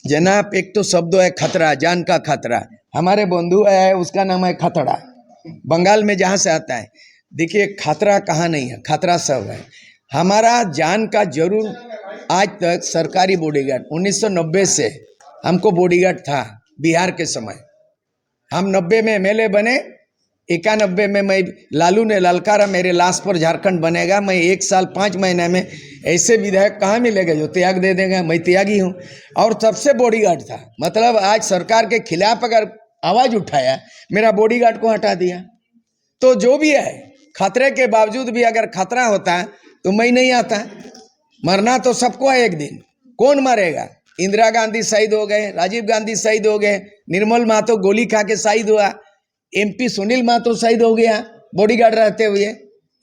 जनाब, एक तो शब्द है खतरा, जान का खतरा। हमारे बंधु है, उसका नाम है खतरा, बंगाल में जहाँ से आता है। देखिए, खतरा कहाँ नहीं है, खतरा सब है। हमारा जान का जरूर, आज तक सरकारी बॉडीगार्ड 1990 से हमको बॉडीगार्ड था। बिहार के समय हम 90 में एमएलए बने, 91 में मैं लालू ने ललकारा मेरे लाश पर झारखंड बनेगा। मैं 1 साल 5 महीने में ऐसे विधायक कहाँ मिलेंगे जो त्याग दे देंगे। मैं त्यागी हूँ और सबसे बॉडीगार्ड था। मतलब आज सरकार के खिलाफ अगर आवाज उठाया, मेरा बॉडीगार्ड को हटा दिया। तो जो भी है, खतरे के बावजूद भी अगर खतरा होता तो मैं नहीं आता। मरना तो सबको है एक दिन, कौन मरेगा? इंदिरा गांधी शहीद हो गए, राजीव गांधी शहीद हो गए, निर्मल महतो गोली खा के शहीद हुआ, एमपी सुनील महतो शहीद हो गया बॉडीगार्ड रहते हुए।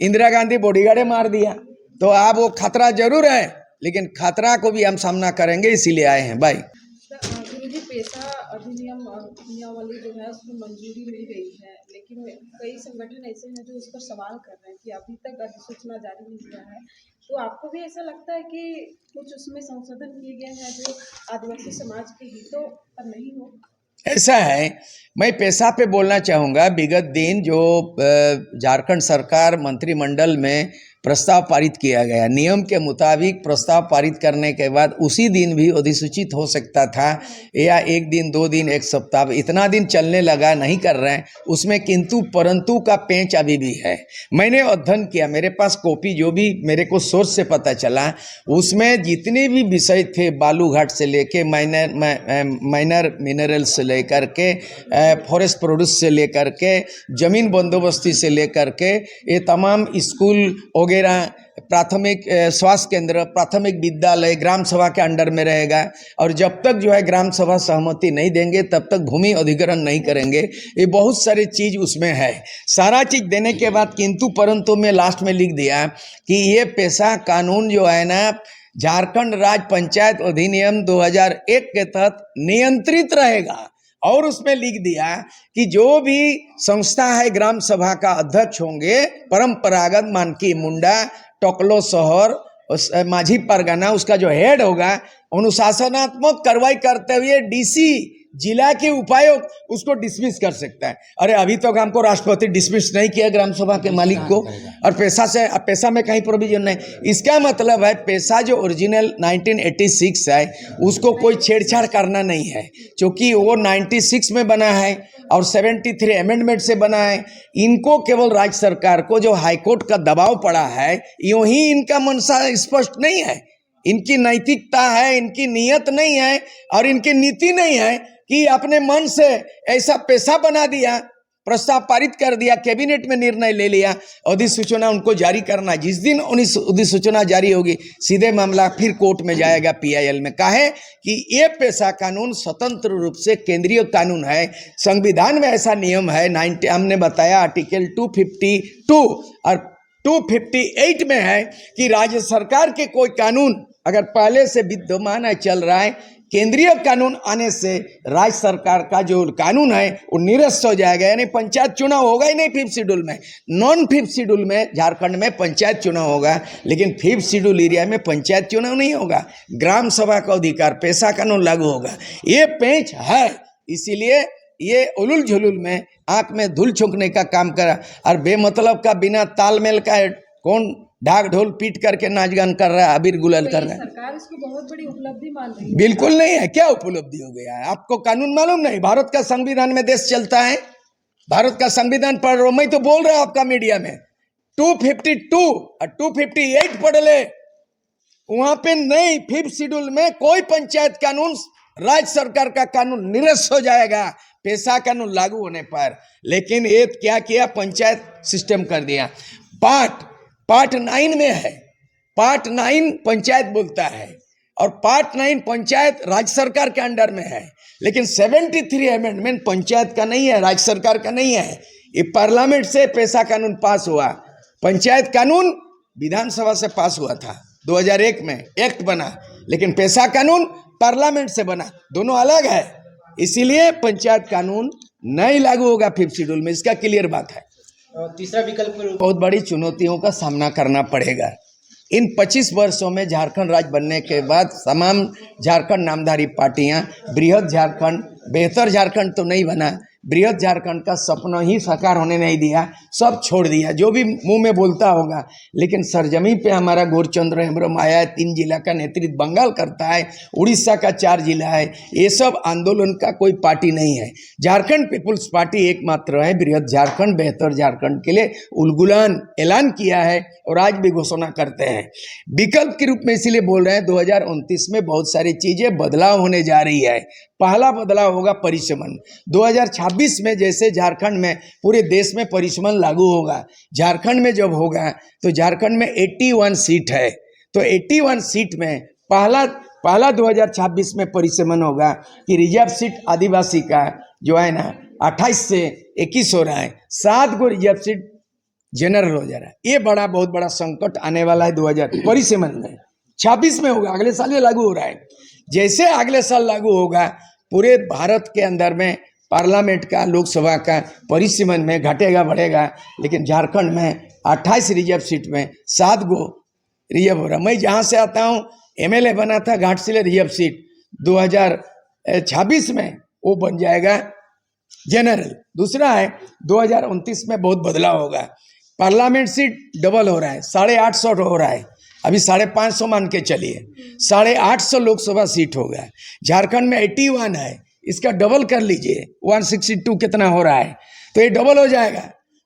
इंदिरा गांधी बॉडीगार्डे मार दिया। तो अब वो खतरा जरूर है, लेकिन खतरा को भी हम सामना करेंगे, इसीलिए आए हैं भाई। गुरुजी, पेशा अधिनियम नियमावली जो है उसमें मंजूरी मिल गई है, लेकिन कई संगठन ऐसे हैं जो उस पर सवाल कर रहे हैं कि अभी तक अधिसूचना जारी नहीं हुआ है। तो आपको भी ऐसा लगता है कि कुछ उसमें संशोधन किए गए हैं जो आदिवासी समाज के हितों पर नहीं हो? ऐसा है, मैं पेशा पे बोलना चाहूँगा। विगत दिन जो झारखंड सरकार मंत्रिमंडल में प्रस्ताव पारित किया गया, नियम के मुताबिक प्रस्ताव पारित करने के बाद उसी दिन भी अधिसूचित हो सकता था, या 1 दिन 2 दिन 1 सप्ताह, इतना दिन चलने लगा, नहीं कर रहे हैं। उसमें किंतु परंतु का पेंच अभी भी है। मैंने अध्ययन किया, मेरे पास कॉपी जो भी मेरे को सोर्स से पता चला, उसमें जितने भी विषय थे, बालूघाट से लेके माइनर मिनरल्स से लेकर के फॉरेस्ट प्रोड्यूस से लेकर के जमीन बंदोबस्ती से लेकर के ये तमाम स्कूल वगैरह, प्राथमिक स्वास्थ्य केंद्र, प्राथमिक विद्यालय ग्राम सभा के अंडर में रहेगा। और जब तक जो है ग्राम सभा सहमति नहीं देंगे तब तक भूमि अधिग्रहण नहीं करेंगे। ये बहुत सारी चीज उसमें है। सारा चीज देने के बाद किंतु परंतु में लास्ट में लिख दिया कि ये पेशा कानून जो है ना, झारखंड राज्य पंचायत अधिनियम 2001 के तहत नियंत्रित रहेगा। और उसमें लिख दिया कि जो भी संस्था है ग्राम सभा का अध्यक्ष होंगे परंपरागत मानकी मुंडा टोकलो शहर माझी परगना, उसका जो हेड होगा अनुशासनात्मक कार्रवाई करते हुए डीसी जिला के उपायुक्त उसको डिसमिस कर सकता है। अरे अभी तक हमको राष्ट्रपति डिसमिस नहीं किया ग्राम सभा के मालिक को, और पेशा में कहीं प्रोविजन नहीं। इसका मतलब है पेशा जो ओरिजिनल 1986 है उसको कोई छेड़छाड़ करना नहीं है, क्योंकि वो 96 में बना है और 73 अमेंडमेंट से बना है। इनको केवल राज्य सरकार को जो हाईकोर्ट का दबाव पड़ा है, यूं ही इनका मनसा स्पष्ट नहीं है, इनकी नैतिकता है, इनकी नीयत नहीं है और इनकी नीति नहीं है कि अपने मन से ऐसा पेशा बना दिया, प्रस्ताव पारित कर दिया, कैबिनेट में निर्णय ले लिया, अधिसूचना उनको जारी करना। जिस दिन अधिसूचना जारी होगी सीधे मामला फिर कोर्ट में जाएगा PIL में। काहे कि ये पेशा कानून स्वतंत्र रूप से केंद्रीय कानून है, संविधान में ऐसा नियम है। हमने बताया आर्टिकल 252 और 258 में है कि राज्य सरकार के कोई कानून अगर पहले से विद्यमान है, चल रहा है, केंद्रीय कानून आने से राज्य सरकार का जो कानून है वो निरस्त हो जाएगा। यानी पंचायत चुनाव होगा ही नहीं 5th शेड्यूल में। नॉन 5th शेड्यूल में झारखंड में पंचायत चुनाव होगा, लेकिन 5th शेड्यूल एरिया में पंचायत चुनाव नहीं होगा। ग्राम सभा का अधिकार, पेशा कानून लागू होगा। ये पेंच है, इसीलिए ये उलुल झुलुल में आंख में धूल झोंकने का काम करा। और बेमतलब का बिना तालमेल का कौन ढाक ढोल पीट करके नाच गान कर रहा है, अबीर गुलाल कर रहा है। सरकार इसको बहुत बड़ी उपलब्धि मान रही है। बिल्कुल नहीं है। क्या उपलब्धि हो गया है? आपको कानून मालूम नहीं? भारत का संविधान में देश चलता है। भारत का संविधान पढ़ रहा हूं मैं, तो बोल रहा हूं आपका मीडिया में 252 और 258 पढ़ ले, वहां पे नहीं 5th शेड्यूल में कोई पंचायत कानून, राज्य सरकार का कानून निरस्त हो जाएगा पेशा कानून लागू होने पर। लेकिन ये क्या किया, पंचायत सिस्टम कर दिया। पार्ट 9 में है, पार्ट 9 पंचायत बोलता है और पार्ट 9 पंचायत राज्य सरकार के अंडर में है। लेकिन 73 अमेंडमेंट पंचायत का नहीं है, राज्य सरकार का नहीं है। ये पार्लियामेंट से पेशा कानून पास हुआ। पंचायत कानून विधानसभा से पास हुआ था, 2001 में एक्ट बना, लेकिन पेशा कानून पार्लियामेंट से बना, दोनों अलग है। इसीलिए पंचायत कानून नहीं लागू होगा 5th शेड्यूल में, इसका क्लियर बात है। तीसरा विकल्प बहुत बड़ी चुनौतियों का सामना करना पड़ेगा। इन 25 वर्षों में झारखंड राज्य बनने के बाद तमाम झारखंड नामधारी पार्टियां बृहद झारखंड, बेहतर झारखंड तो नहीं बना, बृहद झारखंड का सपना ही साकार होने नहीं दिया, सब छोड़ दिया। जो भी मुंह में बोलता होगा, लेकिन सरजमी पे हमारा गौरचंद्र हेम्ब्रम आया है, 3 जिला का नेतृत्व बंगाल करता है, उड़ीसा का 4 जिला है। ये सब आंदोलन का कोई पार्टी नहीं है। झारखंड पीपुल्स पार्टी एकमात्र है बृहद झारखंड, बेहतर झारखंड के लिए उलगुलान ऐलान किया है और आज भी घोषणा करते हैं। विकल्प के रूप में इसीलिए बोल रहे हैं 2029 में बहुत सारी चीजें बदलाव होने जा रही है। पहला बदलाव होगा परिसमन। 2026 में जैसे झारखंड में पूरे देश में परिसमन लागू होगा, झारखंड में जब होगा तो झारखंड में 81 सीट है, तो 81 सीट में पहला 2026 में परिसमन होगा कि रिजर्व सीट आदिवासी का जो है ना 28 से 21 हो रहा है, 7 को रिजर्व सीट जनरल हो जा रहा है। ये बहुत बड़ा संकट आने वाला है 2000 परिसमन में। 26 में होगा, अगले साल ये लागू हो रहा है। जैसे अगले साल लागू होगा, पूरे भारत के अंदर में पार्लियामेंट का, लोकसभा का परिसीमन में घटेगा बढ़ेगा, लेकिन झारखंड में 28 रिजर्व सीट में 7 गो रिजर्व हो रहा। मैं जहाँ से आता हूँ एमएलए बना था घाटशिला रिजर्व सीट, 2026 में वो बन जाएगा जनरल। दूसरा है 2029 में बहुत बदलाव होगा, पार्लियामेंट सीट डबल हो रहा है, 850 हो रहा है, अभी 550 मान के चलिए, 850 लोकसभा सीट होगा। झारखंड में 81 है, इसका डबल कर लीजिए, 162 कितना हो रहा है, तो ये डबल हो जाएगा।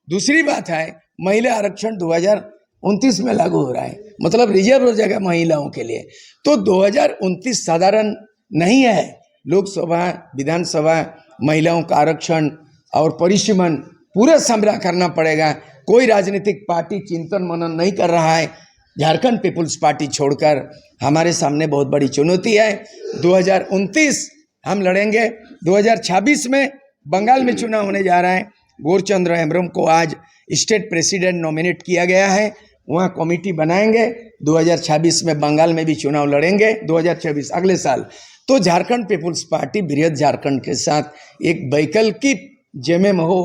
दूसरी बात है महिला आरक्षण 2029 में लागू हो रहा है, मतलब रिजर्व हो जाएगा महिलाओं के लिए। तो 2029 साधारण नहीं है। लोकसभा, विधानसभा, महिलाओं का आरक्षण और परिसीमन पूरा सामना करना पड़ेगा। कोई राजनीतिक पार्टी चिंतन मनन नहीं कर रहा है। झारखंड पीपुल्स पार्टी छोड़कर हमारे सामने बहुत बड़ी चुनौती है। 2029 हम लड़ेंगे। 2026 में बंगाल में चुनाव होने जा रहा है। गौरचंद्र हेम्ब्रम को आज स्टेट प्रेसिडेंट नॉमिनेट किया गया है, वहाँ कमेटी बनाएंगे। 2026 में बंगाल में भी चुनाव लड़ेंगे, 2026 अगले साल। तो झारखंड पीपुल्स पार्टी बृहद झारखंड के साथ एक वैकल्पिक जेएमएम हो,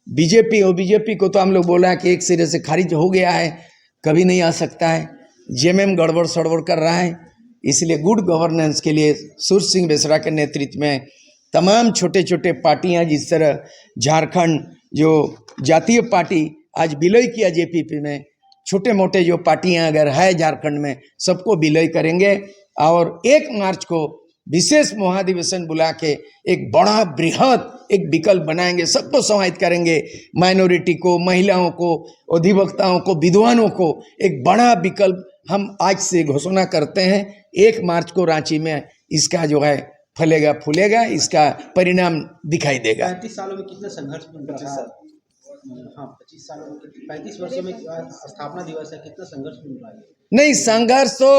बीजेपी हो। बीजेपी को तो हम लोग बोला कि एक सिरे से खारिज हो गया है, कभी नहीं आ सकता है। जेएमएम गड़बड़ सड़बड़ कर रहा है, इसलिए गुड गवर्नेंस के लिए सूर सिंह बेसरा के नेतृत्व में तमाम छोटे छोटे पार्टियां, जिस तरह झारखंड जो जातीय पार्टी आज विलय किया जेपीपी में, छोटे मोटे जो पार्टियां अगर है झारखंड में सबको विलय करेंगे और 1 मार्च को विशेष महाधिवेशन बुला के एक बड़ा बृहद एक विकल्प बनाएंगे, सबको समाहित करेंगे, माइनॉरिटी को, महिलाओं को, अधिवक्ताओं को, विद्वानों को। एक बड़ा विकल्प हम आज से घोषणा करते हैं। 1 मार्च को रांची में इसका जो है फलेगा फूलेगा, इसका परिणाम दिखाई देगा। 35 सालों में कितना संघर्ष मिल रहा है? हाँ, 25 सालों में, 35 वर्षों में स्थापना दिवस है, कितना संघर्ष मिल रहा है? नहीं, संघर्ष तो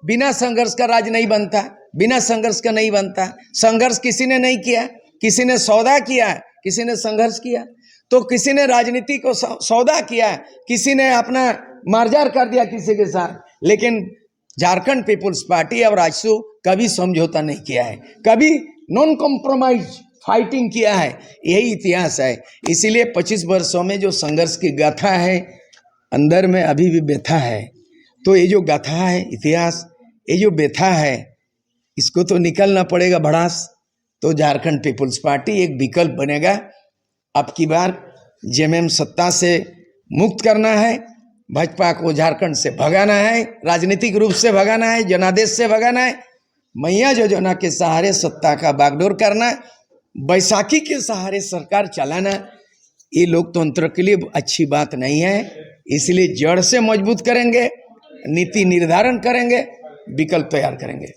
बिना संघर्ष का राज नहीं बनता, बिना संघर्ष का नहीं बनता। संघर्ष किसी ने नहीं किया, किसी ने सौदा किया, किसी ने संघर्ष किया। तो किसी ने राजनीति को सौदा किया, किसी ने अपना मार्जार कर दिया किसी के साथ। लेकिन झारखंड पीपुल्स पार्टी और राजसू कभी समझौता नहीं किया है, कभी नॉन कॉम्प्रोमाइज फाइटिंग किया है। यही इतिहास है। इसीलिए 25 वर्षों में जो संघर्ष की गाथा है, अंदर में अभी भी व्यथा है। तो ये जो गाथा है, इतिहास, ये जो व्यथा है, इसको तो निकलना पड़ेगा भड़ास। तो झारखंड पीपुल्स पार्टी एक विकल्प बनेगा। अब की बार जेएमएम सत्ता से मुक्त करना है, भाजपा को झारखंड से भगाना है, राजनीतिक रूप से भगाना है, जनादेश से भगाना है, मैया योजना के सहारे सत्ता का बागडोर करना, बैसाखी के सहारे सरकार चलाना, ये लोकतंत्र के लिए अच्छी बात नहीं है। इसलिए जड़ से मजबूत करेंगे, नीति निर्धारण करेंगे, विकल्प तैयार करेंगे।